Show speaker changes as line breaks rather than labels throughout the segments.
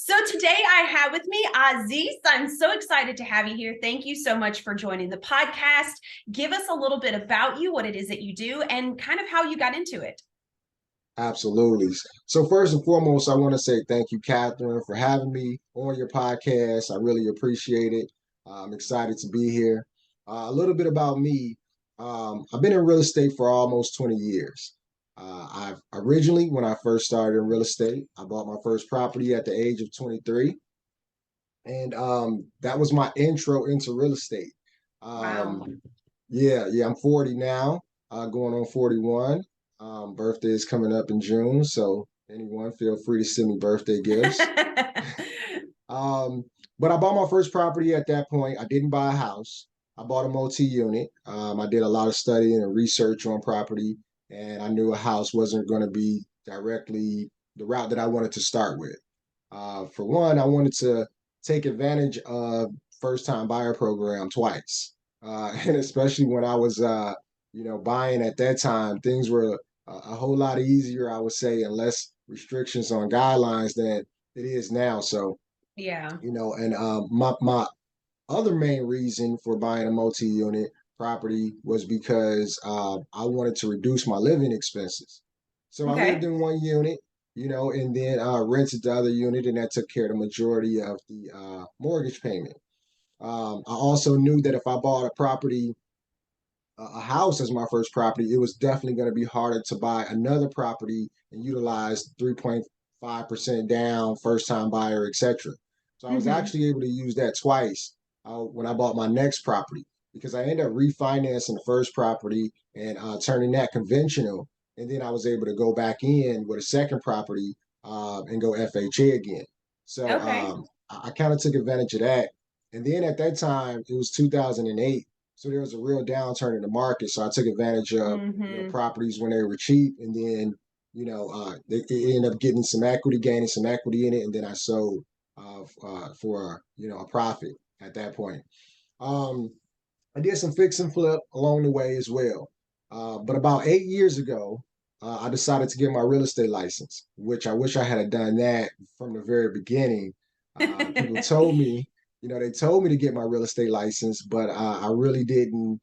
So today I have with me Aziz. I'm so excited to have you here. Thank you so much for joining the podcast. Give us a little bit about you, what it is that you do, and kind of how you got into it.
Absolutely. So first and foremost, I want to say thank you, Katherine, for having me on your podcast. I really appreciate it. I'm excited to be here. A little bit about me. I've been in real estate for almost 20 years. I've originally, when I first started in real estate, I bought my first property at the age of 23. And that was my intro into real estate.
Wow.
Yeah, I'm 40 now, going on 41. Birthday is coming up in June, so anyone feel free to send me birthday gifts. Um, but I bought my first property at that point. I didn't buy a house. I bought a multi-unit. I did a lot of studying and research on property, and I knew a house wasn't going to be directly the route that I wanted to start with. For one, I wanted to take advantage of first time buyer program twice. And especially when I was, buying at that time, things were a whole lot easier, I would say, and less restrictions on guidelines than it is now. So,
Yeah.
and my other main reason for buying a multi-unit property was because I wanted to reduce my living expenses. So I lived
Okay.
in one unit, and then rented the other unit, and that took care of the majority of the mortgage payment. I also knew that if I bought a property, a house as my first property, it was definitely going to be harder to buy another property and utilize 3.5% down, first time buyer, etc. So I was
Hmm.
actually able to use that twice when I bought my next property because I ended up refinancing the first property and turning that conventional. And then I was able to go back in with a second property and go FHA again. So
Okay.
I kind of took advantage of that. And then at that time, it was 2008. So there was a real downturn in the market. So I took advantage of,
Hmm.
properties when they were cheap. And then, it ended up getting some equity, gaining some equity in it. And then I sold for, a profit at that point. Um, I did some fix and flip along the way as well. But about 8 years ago, I decided to get my real estate license, which I wish I had done that from the very beginning. People told me, they told me to get my real estate license, but I really didn't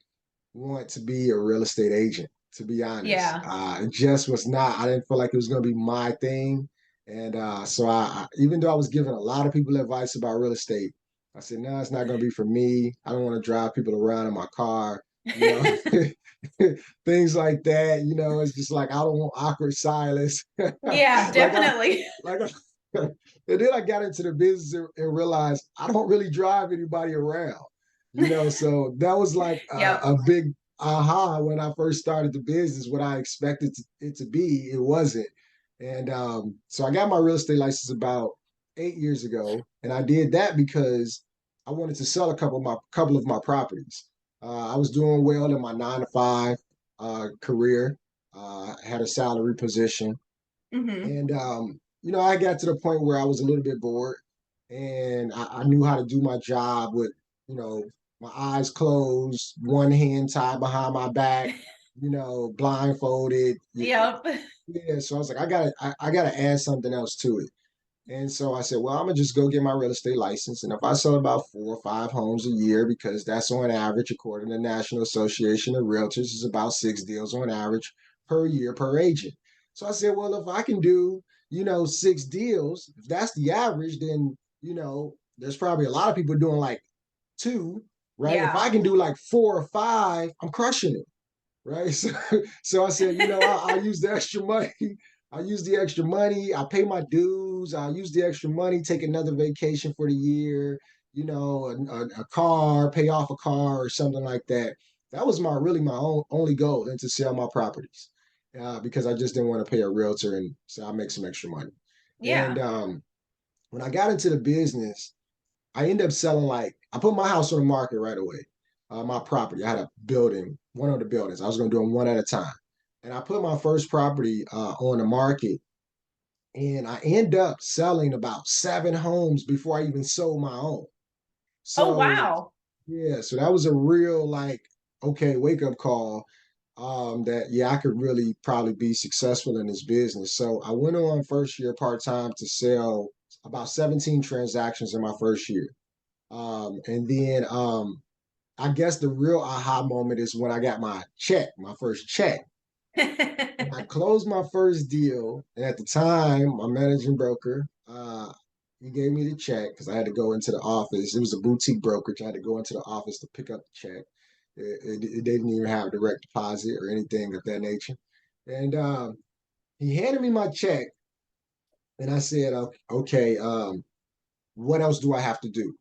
want to be a real estate agent, to be honest.
Yeah.
It just was not, I didn't feel like it was going to be my thing. And so even though I was giving a lot of people advice about real estate, I said, no, it's not going to be for me. I don't want to drive people around in my car, you know, things like that. It's just like, I don't want awkward silence.
Yeah,
like I,
definitely.
like, and then I got into the business and realized I don't really drive anybody around. So that was like
Yep.
a big aha when I first started the business. What I expected it to be, it wasn't. And so I got my real estate license about 8 years ago, and I did that because I wanted to sell a couple of my properties. I was doing well in my 9 to 5 career. Had a salary position,
Hmm.
and I got to the point where I was a little bit bored, and I knew how to do my job with, you know, my eyes closed, one hand tied behind my back, blindfolded.
Yep.
Yeah, so I was like, I gotta add something else to it. And so I said, well, I'm gonna just go get my real estate license. And if I sell about 4 or 5 homes a year, because that's on average, according to the National Association of Realtors, is about 6 deals on average per year per agent. So I said, well, if I can do, 6 deals, if that's the average, then, there's probably a lot of people doing like two, right? If I
Yeah.
can do like 4 or 5, I'm crushing it, right? So I said, I'll use the extra money. I use the extra money. I pay my dues. I use the extra money, take another vacation for the year, a car, pay off a car or something like that. That was my only goal, and to sell my properties, because I just didn't want to pay a realtor, and so I make some extra money. And
Yeah.
when I got into the business, I ended up selling, like, I put my house on the market right away. My property, I had a building, one of the buildings. I was going to do them one at a time. And I put my first property on the market, and I end up selling about 7 homes before I even sold my own.
Oh,
So,
wow.
yeah, so that was a real, like, okay, wake up call, that, yeah, I could really probably be successful in this business. So I went on first year part time to sell about 17 transactions in my first year. And then I guess the real aha moment is when I got my first check. And I closed my first deal. And at the time, my managing broker, he gave me the check because I had to go into the office. It was a boutique brokerage. I had to go into the office to pick up the check. It didn't even have direct deposit or anything of that nature. And he handed me my check, and I said, "Okay, what else do I have to do?"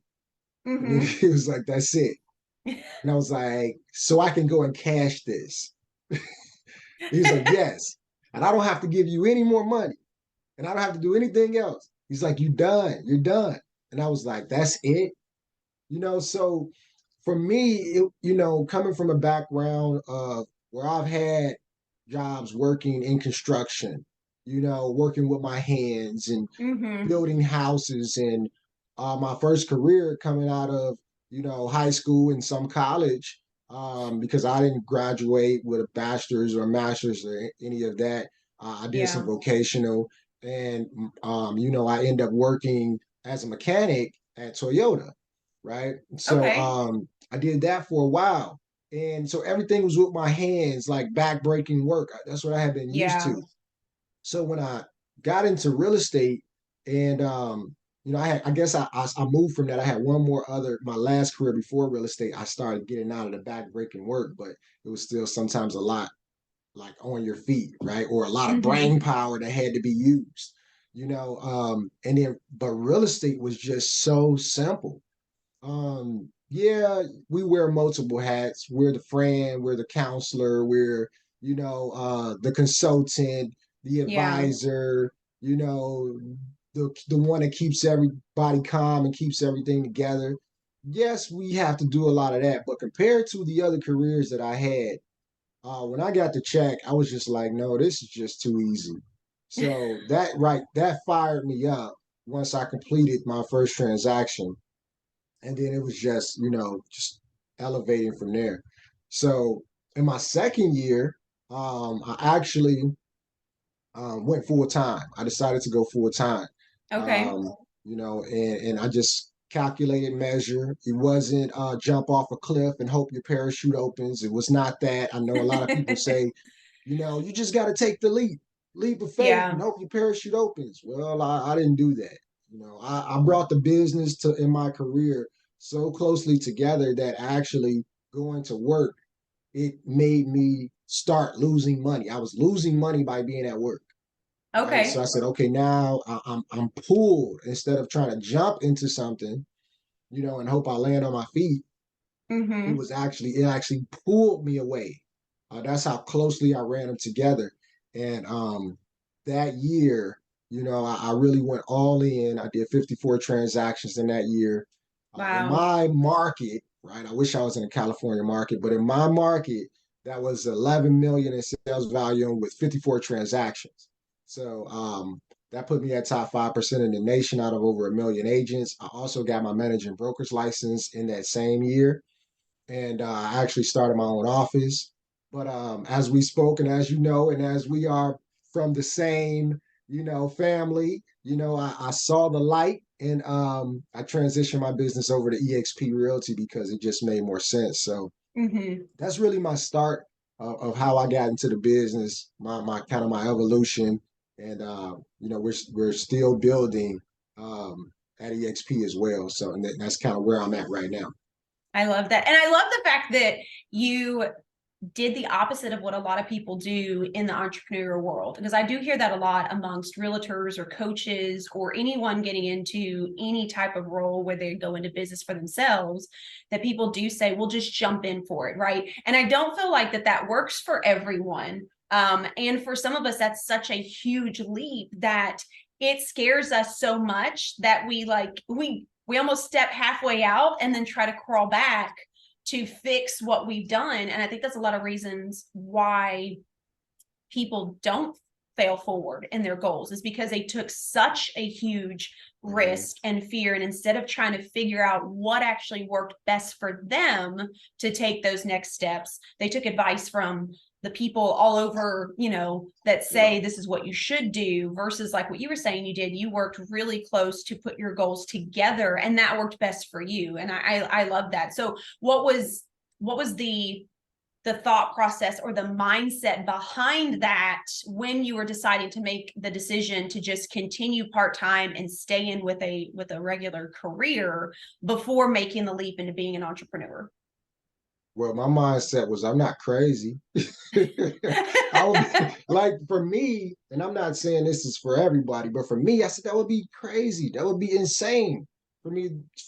And then he was like, "That's it." And I was like, "So I can go and cash this?" He's like, "Yes, and I don't have to give you any more money, and I don't have to do anything else." He's like, "You done? You're done." And I was like, "That's it?" So for me, coming from a background of where I've had jobs working in construction, working with my hands and building houses, and my first career coming out of, high school and some college, because I didn't graduate with a bachelor's or a master's or any of that. I did some
Yeah.
vocational, and I ended up working as a mechanic at Toyota, right? So
Okay.
I did that for a while. And so everything was with my hands, like back-breaking work. That's what I had been used
Yeah.
to. So when I got into real estate, and I guess I moved from that. I had one more other my last career before real estate. I started getting out of the back-breaking work, but it was still sometimes a lot like on your feet, right? Or a lot of brain power that had to be used, and then but real estate was just so simple. Yeah, we wear multiple hats. We're the friend, we're the counselor, we're, the consultant, the
Yeah.
advisor, you know, the one that keeps everybody calm and keeps everything together. Yes, we have to do a lot of that, but compared to the other careers that I had, when I got the check, I was just like, no, this is just too easy. So that fired me up once I completed my first transaction, and then it was just elevating from there. So in my second year, I actually went full time. I decided to go full time.
Okay.
And I just calculated measure. It wasn't jump off a cliff and hope your parachute opens. It was not that. I know a lot of people say, you just got to take the leap of faith and
Yeah.
hope your parachute opens. Well, I didn't do that. I brought the business to in my career so closely together that actually going to work, it made me start losing money. I was losing money by being at work, right? So I
Okay.
said, okay, now I'm pulled instead of trying to jump into something, and hope I land on my feet. It actually pulled me away. That's how closely I ran them together. And that year, I really went all in. I did 54 transactions in that year. In
Wow.
my market, right? I wish I was in the California market, but in my market, that was 11 million in sales volume with 54 transactions. So that put me at top 5% in the nation out of over a million agents. I also got my managing broker's license in that same year, and I actually started my own office. But as we spoke, and as you know, and as we are from the same, family, I saw the light, and I transitioned my business over to EXP Realty because it just made more sense. So that's really my start of how I got into the business, my kind of my evolution, and we're still building at EXP as well. So and that's kind of where I'm at right now.
I love that. And I love the fact that you did the opposite of what a lot of people do in the entrepreneurial world, because I do hear that a lot amongst realtors or coaches or anyone getting into any type of role where they go into business for themselves, that people do say, well, just jump in for it, right? And I don't feel like that works for everyone. And for some of us, that's such a huge leap that it scares us so much that we almost step halfway out and then try to crawl back to fix what we've done. And I think that's a lot of reasons why people don't fail forward in their goals, is because they took such a huge risk and fear. And instead of trying to figure out what actually worked best for them to take those next steps, they took advice from the people all over, you know, that say
Yeah.
this is what you should do versus like what you were saying you did. You worked really close to put your goals together, and that worked best for you. And I love that. So what was the thought process or the mindset behind that when you were deciding to make the decision to just continue part-time and stay in with a regular career before making the leap into being an entrepreneur?
Well, my mindset was I'm not crazy. I would be, like for me, and I'm not saying this is for everybody, but for me, I said that would be crazy. That would be insane for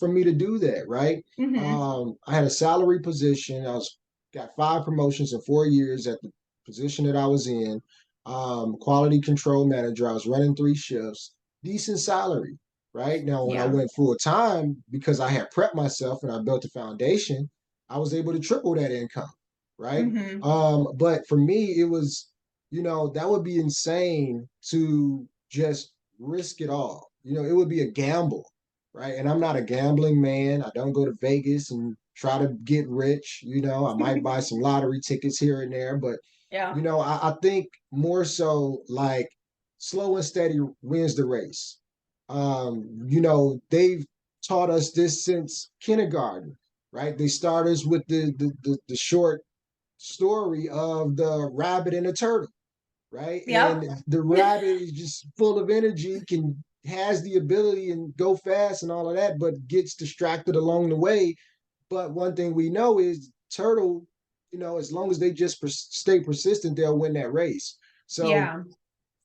me to do that, right?
Mm-hmm.
I had a salary position. I was got 5 promotions in 4 years at the position that I was in. Quality control manager. I was running 3 shifts, decent salary, right? Now, when I
Yeah.
went full time, because I had prepped myself and I built a foundation, I was able to triple that income, right?
Mm-hmm.
But for me, it was, that would be insane to just risk it all. It would be a gamble, right? And I'm not a gambling man. I don't go to Vegas and try to get rich. I might buy some lottery tickets here and there, but
Yeah.
I think more so like slow and steady wins the race. They've taught us this since kindergarten, right? They start us with the short story of the rabbit and the turtle, right?
Yep.
And the rabbit is just full of energy, has the ability and go fast and all of that, but gets distracted along the way. But one thing we know is turtle, as long as they just stay persistent, they'll win that race. So
Yeah.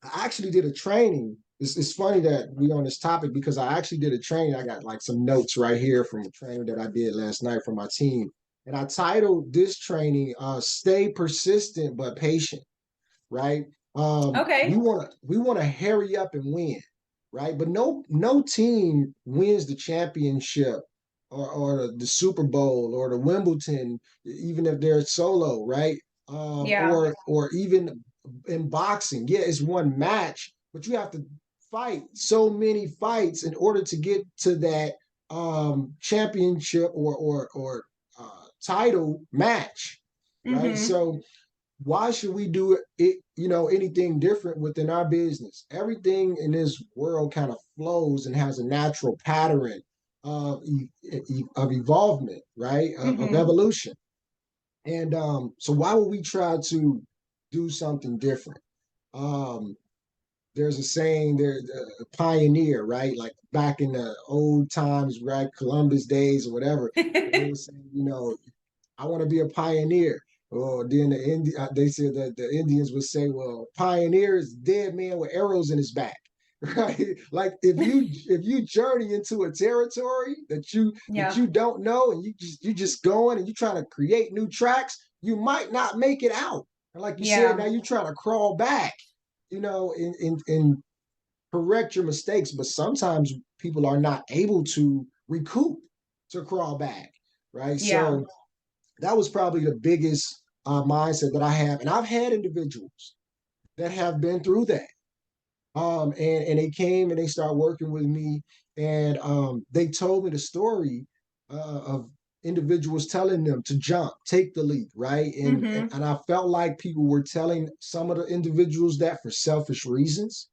I actually did a training. It's funny that we on this topic because I actually did a training. I got like some notes right here from a training that I did last night for my team. And I titled this training Stay Persistent but Patient, right? We
Okay.
want to hurry up and win, right? But no team wins the championship or the Super Bowl or the Wimbledon, even if they're solo, right?
Yeah.
Or even in boxing, yeah, it's one match, but you have to fight so many fights in order to get to that championship or title match, right?
Mm-hmm.
So why should we do anything different within our business? Everything in this world kind of flows and has a natural pattern of of evolvement, right? Of
Mm-hmm.
evolution. And so why would we try to do something different? um there's a saying there, a pioneer, right? Like back in the old times, right? Columbus days or whatever, they were saying, I want to be a pioneer. Or then they said that the Indians would say, well, pioneer is dead man with arrows in his back. Right? Like if you journey into a territory that
Yeah.
you don't know and you just going and you trying to create new tracks, you might not make it out. And like you said,
Yeah.
now you trying to crawl back, and correct your mistakes. But sometimes people are not able to recoup to crawl back, right?
Yeah.
So that was probably the biggest mindset that I have. And I've had individuals that have been through that. And they came and they started working with me, and they told me the story of individuals telling them to jump, take the leap, right? And, and
Mm-hmm.
and I felt like people were telling some of the individuals that for selfish reasons,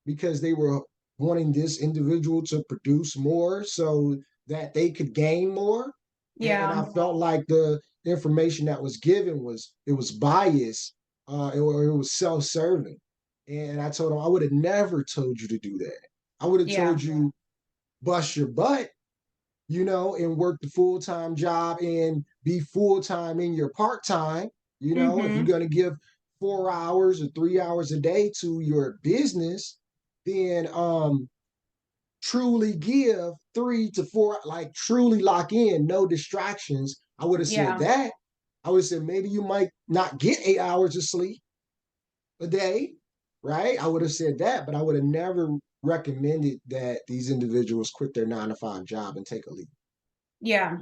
because they were wanting this individual to produce more so that they could gain more. And
Yeah.
I felt like the information that was given was biased, or it was self-serving. And I told him I would have never told you to do that. I would have
Yeah.
told you bust your butt, and work the full-time job and be full-time in your part-time. If you're
Mm-hmm.
going to give 4 hours or 3 hours a day to your business, then truly give 3 to 4, like truly lock in, no distractions. I would have said
Yeah.
that. I would have said maybe you might not get 8 hours of sleep a day, right? I would have said that, but I would have never recommended that these individuals quit their 9 to 5 job and take a leap
Yeah.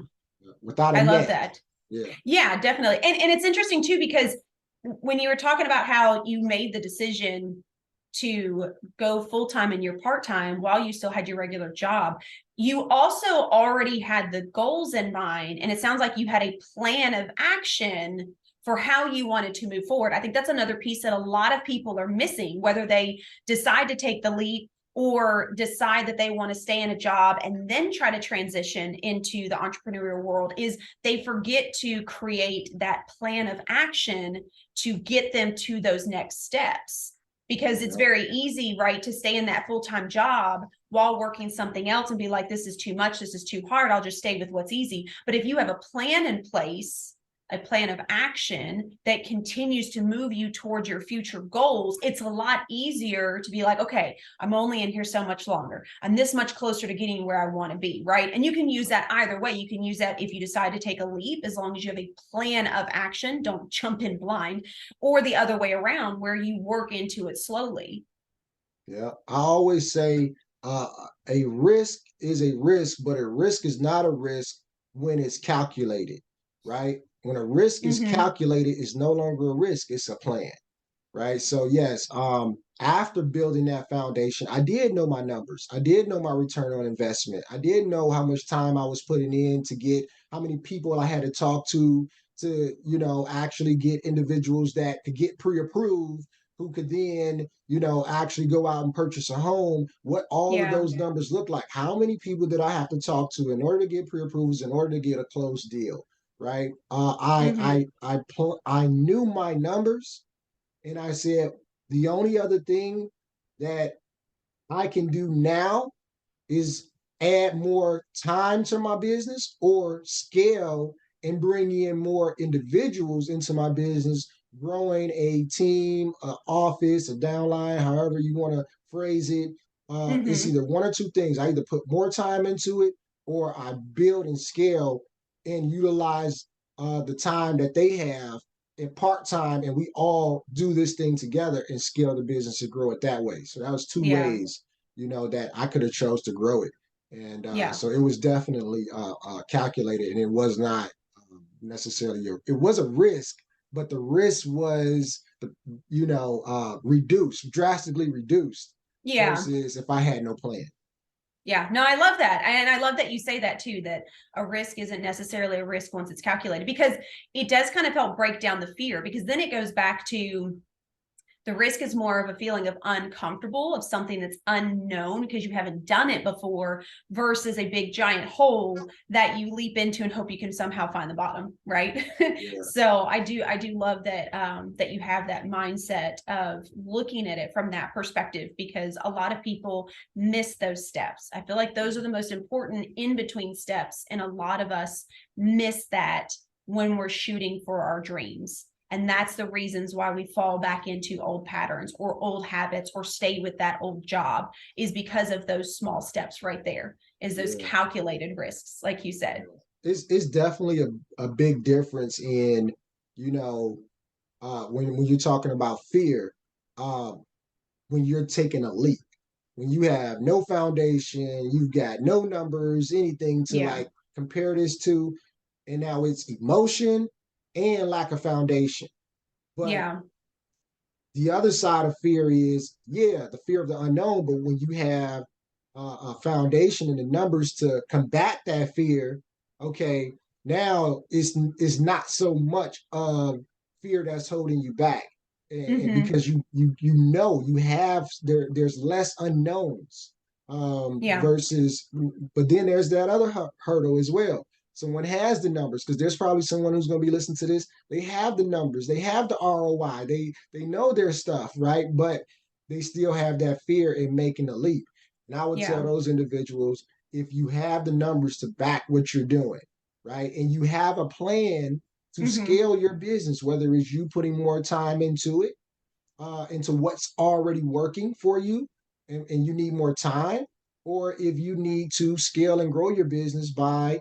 without a
I love
net.
that.
Yeah.
Yeah, definitely. And it's interesting too, because when you were talking about how you made the decision to go full time in your part time while you still had your regular job, you also already had the goals in mind. And it sounds like you had a plan of action for how you wanted to move forward. I think that's another piece that a lot of people are missing, whether they decide to take the leap or decide that they want to stay in a job and then try to transition into the entrepreneurial world, is they forget to create that plan of action to get them to those next steps. Because it's very easy, right, to stay in that full-time job while working something else and be like, this is too much, this is too hard, I'll just stay with what's easy. But if you have a plan in place, a plan of action that continues to move you towards your future goals, it's a lot easier to be like, okay, I'm only in here so much longer. I'm this much closer to getting where I want to be, right? And you can use that either way. You can use that if you decide to take a leap, as long as you have a plan of action, don't jump in blind, or the other way around where you work into it slowly.
Yeah, I always say a risk is a risk, but a risk is not a risk when it's calculated, right? When a risk is calculated, it's no longer a risk, it's a plan, right? So yes, after building that foundation, I did know my numbers. I did know my return on investment. I did know how much time I was putting in to get, how many people I had to talk to, actually get individuals that could get pre-approved, who could then, actually go out and purchase a home, what all of those numbers look like. How many people did I have to talk to in order to get pre-approvals, in order to get a closed deal, right? I knew my numbers, and I said, the only other thing that I can do now is add more time to my business or scale and bring in more individuals into my business, growing a team, an office, a downline, however you want to phrase it. It's either one or two things. I either put more time into it, or I build and scale and utilize the time that they have in part-time, and we all do this thing together and scale the business and grow it that way. So that was two ways, that I could have chose to grow it. And so it was definitely calculated, and it was not necessarily it was a risk, but the risk was, reduced, drastically reduced, versus if I had no plan.
Yeah, no, I love that. And I love that you say that too, that a risk isn't necessarily a risk once it's calculated, because it does kind of help break down the fear, because then it goes back to the risk is more of a feeling of uncomfortable, of something that's unknown because you haven't done it before, versus a big giant hole that you leap into and hope you can somehow find the bottom, right? Yeah. So I do love that that you have that mindset of looking at it from that perspective, because a lot of people miss those steps. I feel like those are the most important in between steps, and a lot of us miss that when we're shooting for our dreams. And that's the reasons why we fall back into old patterns or old habits or stay with that old job, is because of those small steps right there, is those calculated risks, like you said.
It's definitely a big difference in, when you're talking about fear, when you're taking a leap, when you have no foundation, you've got no numbers, anything to like compare this to, and now it's emotion and lack of foundation. But the other side of fear is, the fear of the unknown. But when you have a foundation and the numbers to combat that fear, okay, now it's not so much of fear that's holding you back, and because you have there's less unknowns, versus, but then there's that other hurdle as well. Someone has the numbers, because there's probably someone who's going to be listening to this. They have the numbers, they have the ROI, they know their stuff, right? But they still have that fear in making a leap. And I would tell those individuals, if you have the numbers to back what you're doing, right, and you have a plan to scale your business, whether it's you putting more time into it, into what's already working for you, and you need more time, or if you need to scale and grow your business by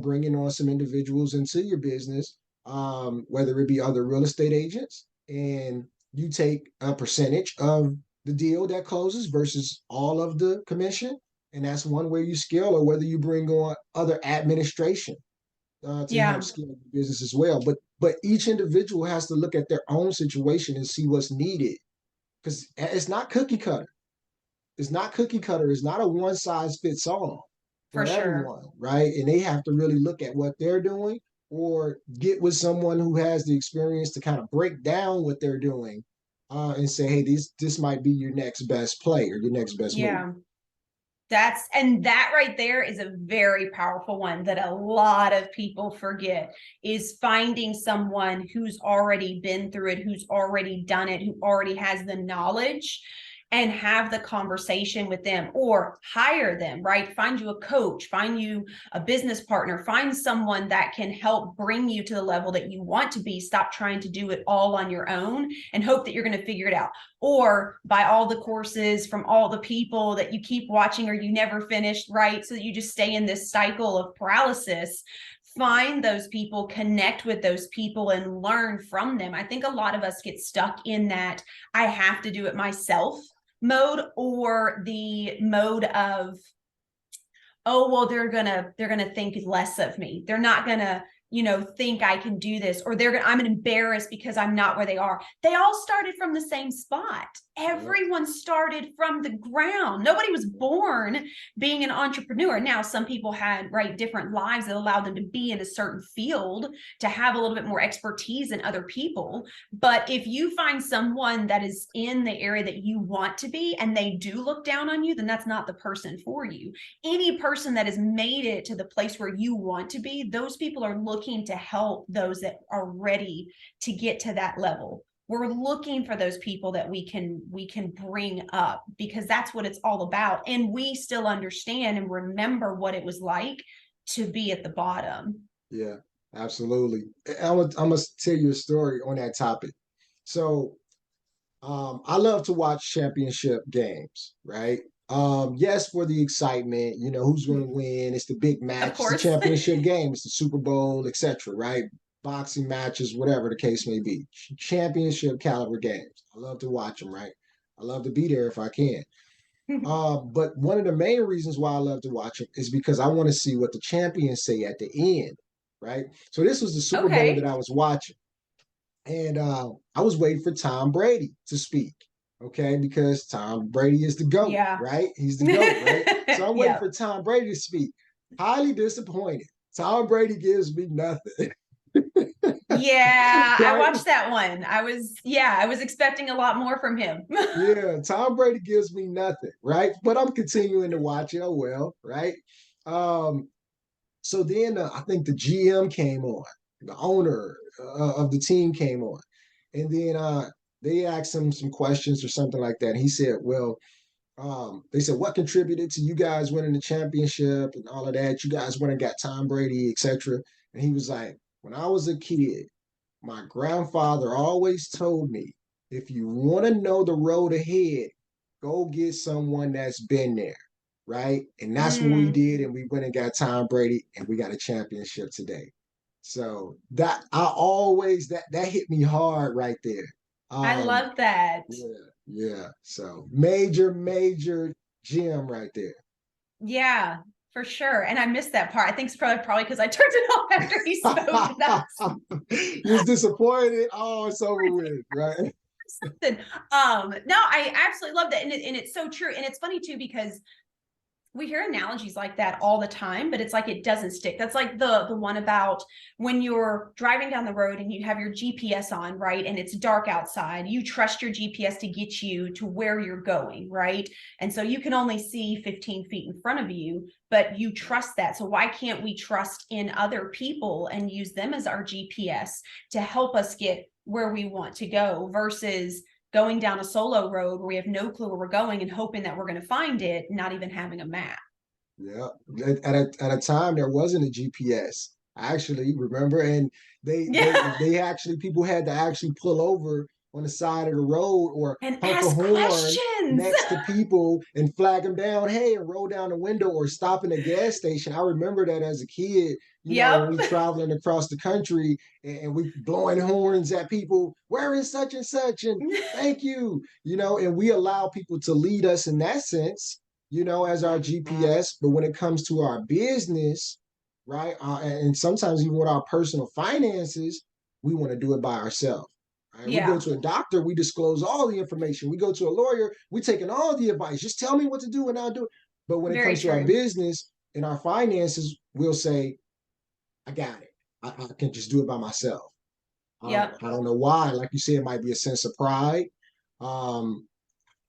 bringing on some individuals into your business, whether it be other real estate agents, and you take a percentage of the deal that closes versus all of the commission. And that's one way you scale, or whether you bring on other administration to help scale the business as well. But each individual has to look at their own situation and see what's needed, because it's not cookie cutter. It's not cookie cutter. It's not a one size fits all for everyone, right? And they have to really look at what they're doing, or get with someone who has the experience to kind of break down what they're doing and say, hey, this might be your next best play or your next best move.
Yeah. That right there is a very powerful one that a lot of people forget, is finding someone who's already been through it, who's already done it, who already has the knowledge, and have the conversation with them, or hire them, right? Find you a coach, find you a business partner, find someone that can help bring you to the level that you want to be. Stop trying to do it all on your own and hope that you're going to figure it out, or buy all the courses from all the people that you keep watching or you never finished, right? So that you just stay in this cycle of paralysis. Find those people, connect with those people, and learn from them. I think a lot of us get stuck in that I have to do it myself mode, or the mode of, oh, well, they're gonna think less of me. They're not gonna, think I can do this, or I'm embarrassed because I'm not where they are. They all started from the same spot. Everyone started from the ground. Nobody was born being an entrepreneur. Now, some people had different lives that allowed them to be in a certain field, to have a little bit more expertise than other people. But if you find someone that is in the area that you want to be and they do look down on you, then that's not the person for you. Any person that has made it to the place where you want to be, those people are looking to help those that are ready to get to that level. We're looking for those people that we can bring up, because that's what it's all about. And we still understand and remember what it was like to be at the bottom.
Yeah, absolutely. I'm gonna tell you a story on that topic. So I love to watch championship games, right? Yes, for the excitement, who's going to win. It's the big match,
Of
it's the
course.
championship game, it's the Super Bowl, etc., right? Boxing matches, whatever the case may be. Championship caliber games. I love to watch them, right? I love to be there if I can. But one of the main reasons why I love to watch it is because I want to see what the champions say at the end, right? So this was the Super Bowl that
Okay.
I was watching. And I was waiting for Tom Brady to speak, okay, because Tom Brady is the GOAT,
Yeah.
right? He's the GOAT, right? So I'm waiting
Yeah.
for Tom Brady to speak. Highly disappointed. Tom Brady gives me nothing.
Yeah, I
Right?
watched that one. I was expecting a lot more from him.
Yeah, Tom Brady gives me nothing, right? But I'm continuing to watch it. Oh well, right? Um, so then I think the GM came on, the owner of the team came on, and then they asked him some questions or something like that. And he said, "Well, they said what contributed to you guys winning the championship and all of that. You guys went and got Tom Brady, etc." And he was like, "When I was a kid, my grandfather always told me, if you want to know the road ahead, go get someone that's been there." Right. And that's what we
Mm,
did. And we went and got Tom Brady and we got a championship today. So that I always that hit me hard right there.
I
Um,
love that.
yeah, yeah. So major gem right there.
Yeah, for sure. And I missed that part. I think it's probably because I turned it off after he spoke. That's
You was disappointed. Oh, it's over with, right?
something. No, I absolutely love that. And it's so true. And it's funny too, because we hear analogies like that all the time, but it's like it doesn't stick. That's like the one about when you're driving down the road and you have your GPS on, right? And it's dark outside. You trust your GPS to get you to where you're going, right? And so you can only see 15 feet in front of you, but you trust that. So why can't we trust in other people and use them as our GPS to help us get where we want to go, versus going down a solo road where we have no clue where we're going and hoping that we're going to find it, not even having a map.
Yeah. At a time there wasn't a GPS. Actually, remember, and
Yeah.
they actually people had to actually pull over on the side of the road or
And
honk a
ask
horn
questions.
next to people and flag them down, hey, and roll down the window or stop in a gas station. I remember that as a kid, when
Yep.
we traveling across the country and we blowing horns at people, where is such and such? And thank you, and we allow people to lead us in that sense, as our GPS. But when it comes to our business, right, and sometimes even with our personal finances, we want to do it by ourselves. Right? We go
Yeah,
to a doctor, we disclose all the information. We go to a lawyer, we taking all the advice. Just tell me what to do and I'll do it. But when it
very
comes to our
true.
business and our finances, we'll say, I got it. I can just do it by myself.
Yep.
I don't know why. Like you said, it might be a sense of pride. Um,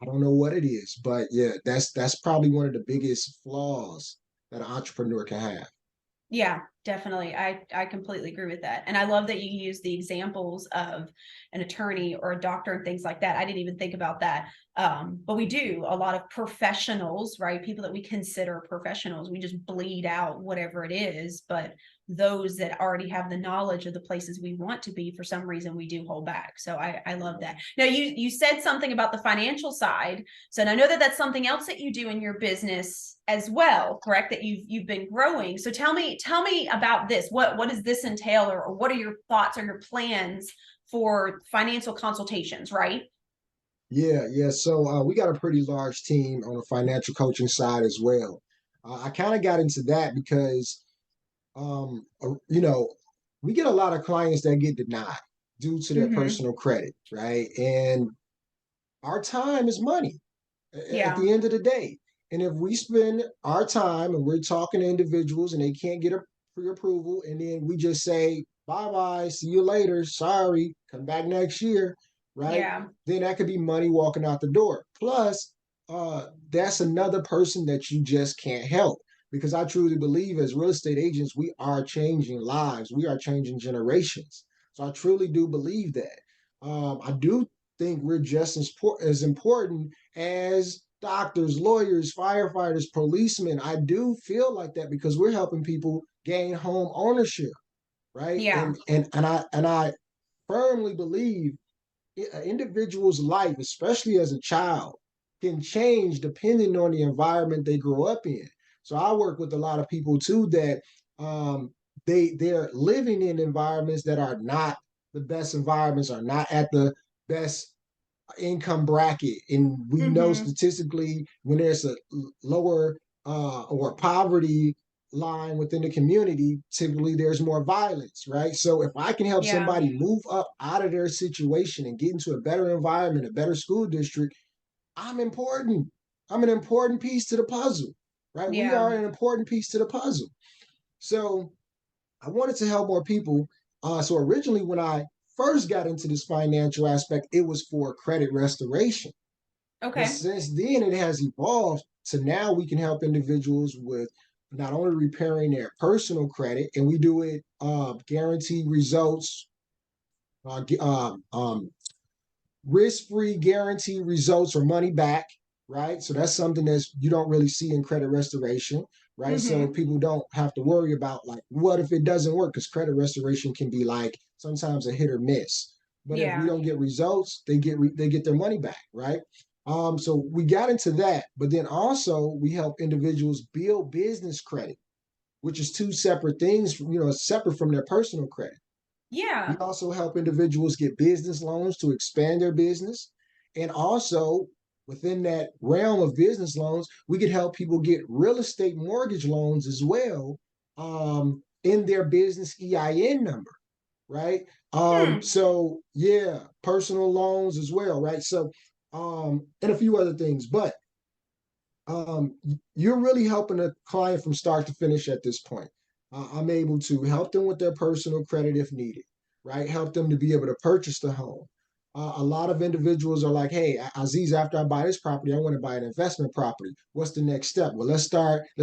I don't know what it is, but yeah, that's probably one of the biggest flaws that an entrepreneur can have.
Yeah, definitely. I completely agree with that. And I love that you use the examples of an attorney or a doctor and things like that. I didn't even think about that. But we do a lot of professionals, right? People that we consider professionals. We just bleed out whatever it is. But those that already have the knowledge of the places we want to be, for some reason, we do hold back. So I love that. Now, you said something about the financial side. So I know that that's something else that you do in your business as well, correct? That you've been growing. So tell me about this. What does this entail, or what are your thoughts or your plans for financial consultations, right?
Yeah, yeah. So we got a pretty large team on the financial coaching side as well. I kind of got into that because, you know, we get a lot of clients that get denied due to their
Mm-hmm.
personal credit, right? And our time is money at
Yeah.
the end of the day. And if we spend our time and we're talking to individuals and they can't get a pre-approval, and then we just say, bye bye, see you later, sorry, come back next year, right?
Yeah.
Then that could be money walking out the door. Plus, that's another person that you just can't help. Because I truly believe as real estate agents, we are changing lives, we are changing generations. So I truly do believe that. I do think we're just as important as doctors, lawyers, firefighters, policemen. I do feel like that because we're helping people gain home ownership, right?
Yeah.
And I firmly believe an individual's life, especially as a child, can change depending on the environment they grow up in. So I work with a lot of people too that um, they're living in environments that are not the best environments, are not at the best income bracket. And we know
Mm-hmm.
statistically when there's a lower or poverty line within the community, typically there's more violence, right? So if I can help
Yeah.
somebody move up out of their situation and get into a better environment, a better school district, I'm important. I'm an important piece to the puzzle, right? We
Yeah.
are an important piece to the puzzle. So I wanted to help more people. So originally, when I first got into this financial aspect, it was for credit restoration. But
Okay.
since then, it has evolved to now we can help individuals with not only repairing their personal credit, and we do it guaranteed results, uh, risk-free guaranteed results or money back, right? So that's something that you don't really see in credit restoration, right? So
Mm-hmm.
people don't have to worry about like, what if it doesn't work? Because credit restoration can be like sometimes a hit or miss. But if we
Yeah.
don't get results, they get their money back, right? So we got into that, but then also we help individuals build business credit, which is two separate things, separate from their personal credit. We
Yeah.
also help individuals get business loans to expand their business. And also, within that realm of business loans, we could help people get real estate mortgage loans as well in their business EIN number, right?
Hmm.
So, yeah, personal loans as well, right? So, and a few other things. But um, you're really helping a client from start to finish at this point. I'm able to help them with their personal credit if needed, right? Help them to be able to purchase the home. A lot of individuals are like, hey, Aziz, after I buy this property, I want to buy an investment property. What's the next step? Well, let's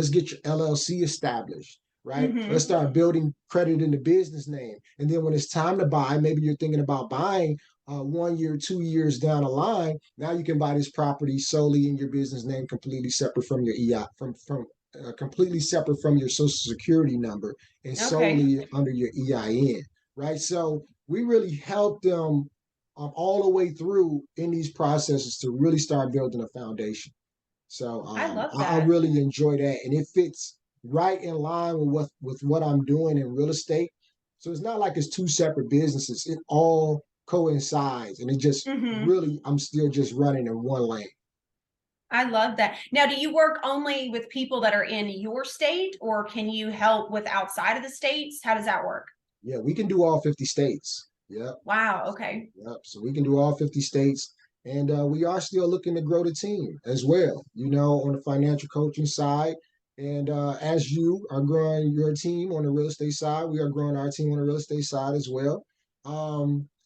get your LLC established, right? Let's
Mm-hmm.
start building credit in the business name. And then when it's time to buy, maybe you're thinking about buying 1 year, 2 years down the line, now you can buy this property solely in your business name, completely separate from your EI, from completely separate from your social security number, and
Okay.
solely under your EIN, right? So we really help them all the way through in these processes to really start building a foundation. So
I love
I
that.
really enjoy that, and it fits right in line with what I'm doing in real estate. So it's not like it's two separate businesses; it all coincides, and it just
Mm-hmm.
really I'm still just running in one lane.
I love that. Now, do you work only with people that are in your state, or can you help with outside of the states? How does that work?
Yeah, we can do all 50 states. Yep,
Wow. Okay.
yep. So we can do all 50 states, and we are still looking to grow the team as well. On the financial coaching side, And as you are growing your team on the real estate side, we are growing our team on the real estate side as well.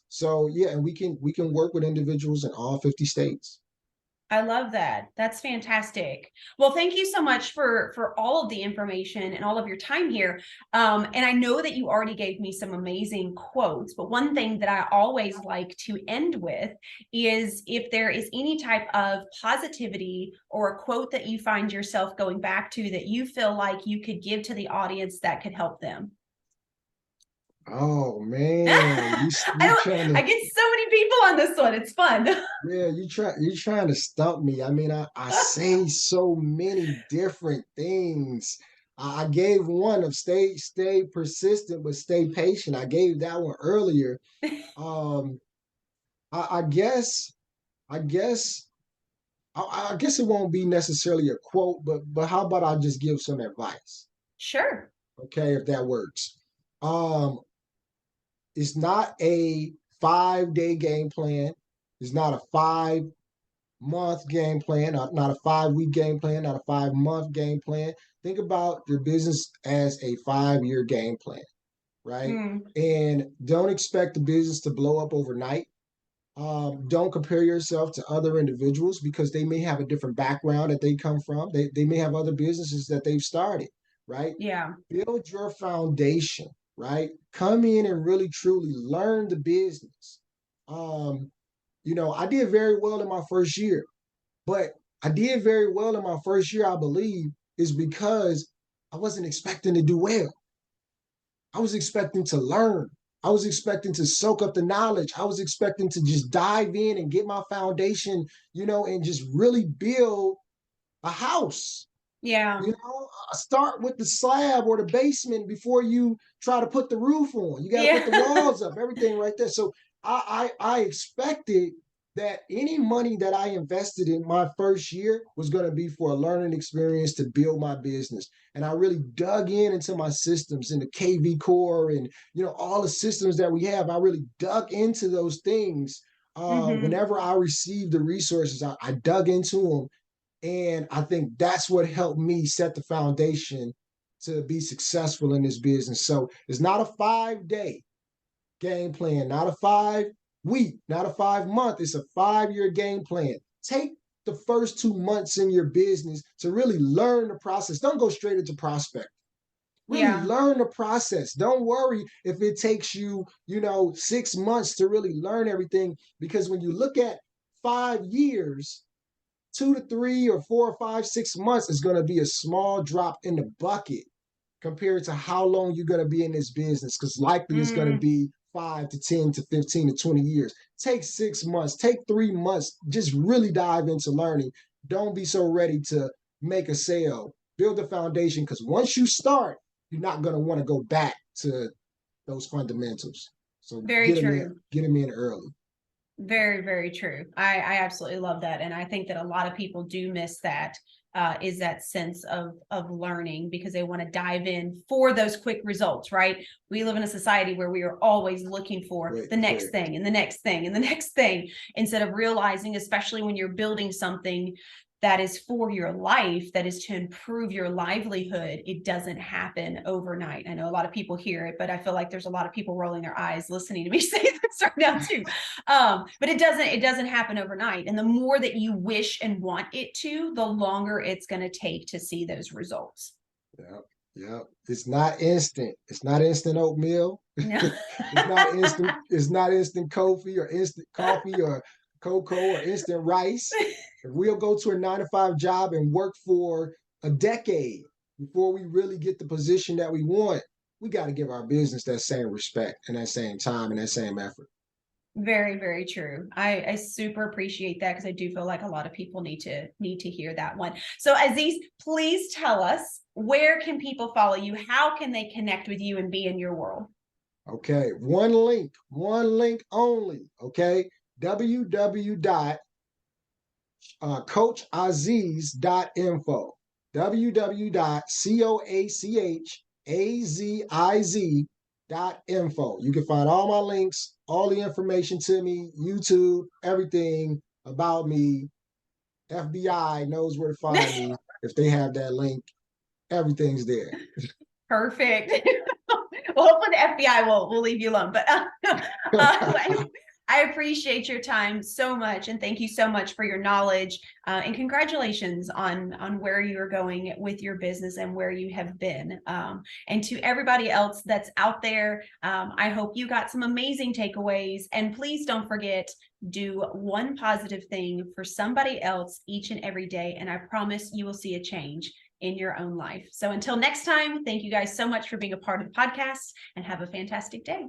So yeah, and we can work with individuals in all 50 states.
I love that. That's fantastic. Well, thank you so much for all of the information and all of your time here. And I know that you already gave me some amazing quotes, but one thing that I always like to end with is if there is any type of positivity or a quote that you find yourself going back to that you feel like you could give to the audience that could help them.
Oh man, you trying
I
to
get so many people on this one. It's fun.
yeah, you trying to stump me. I mean, I say so many different things. I gave one of stay persistent, but stay patient. I gave that one earlier. Um, I guess I guess I guess it won't be necessarily a quote, but how about I just give some advice?
Sure.
Okay, if that works. Um, it's not a 5 day game plan. It's not a 5 month game plan, not a 5 week game plan, not a 5 month game plan. Think about your business as a 5 year game plan, right?
Mm,
And don't expect the business to blow up overnight. Don't compare yourself to other individuals because they may have a different background that they come from. They may have other businesses that they've started, right?
yeah.
Build your foundation, right? Come in and really truly learn the business. Um, I did very well in my first year, but I did very well in my first year, I believe, is because I wasn't expecting to do well. I was expecting to learn. I was expecting to soak up the knowledge. I was expecting to just dive in and get my foundation, and just really build a house.
Yeah.
Start with the slab or the basement before you try to put the roof on. You got to put the
Yeah.
walls up, everything right there. So I expected that any money that I invested in my first year was going to be for a learning experience to build my business. And I really dug into my systems, in the KV core, and all the systems that we have. I really dug into those things.
Hmm.
Whenever I received the resources, I dug into them, and I think that's what helped me set the foundation to be successful in this business. So it's not a 5 day game plan, not a 5 week, not a 5 month. It's a 5 year game plan. Take the first 2 months in your business to really learn the process. Don't go straight into prospect. Really
Yeah.
learn the process. Don't worry if it takes you, 6 months to really learn everything. Because when you look at 5 years, 2 to 3 or 4 or 5, 6 months is going to be a small drop in the bucket compared to how long you're going to be in this business, because likely it's going to
Mm,
be 5 to 10 to 15 to 20 years. Take 6 months, take 3 months, just really dive into learning. Don't be so ready to make a sale. Build a foundation, because once you start, you're not going to want to go back to those fundamentals. So
very true.
get them in early.
Very, very true. I absolutely love that. And I think that a lot of people do miss that, is that sense of learning because they want to dive in for those quick results, right? We live in a society where we are always looking for
Quick,
the next
quick.
thing and the next thing and the next thing, instead of realizing, especially when you're building something that is for your life, that is to improve your livelihood, it doesn't happen overnight. I know a lot of people hear it, but I feel like there's a lot of people rolling their eyes listening to me say this right now too. But it doesn't happen overnight. And the more that you wish and want it to, the longer it's going to take to see those results.
Yeah, yeah. It's not instant. It's not instant oatmeal.
No.
It's not instant. It's not instant coffee or cocoa or instant rice. If we'll go to a 9 to 5 job and work for a decade before we really get the position that we want, we got to give our business that same respect and that same time and that same effort.
Very, very true. I super appreciate that because I do feel like a lot of people need to hear that one. So Aziz, please tell us, where can people follow you? How can they connect with you and be in your world?
Okay, one link only. Okay, www.coachaziz.info. www.coachaziz.info. You can find all my links, all the information to me, YouTube, everything about me. FBI knows where to find me if they have that link. everything's there.
Perfect. Well, hopefully the FBI will leave you alone. But I appreciate your time so much, and thank you so much for your knowledge. And congratulations on where you are going with your business and where you have been. And to everybody else that's out there, I hope you got some amazing takeaways. And please don't forget, do one positive thing for somebody else each and every day, and I promise you will see a change in your own life. So until next time, thank you guys so much for being a part of the podcast, and have a fantastic day.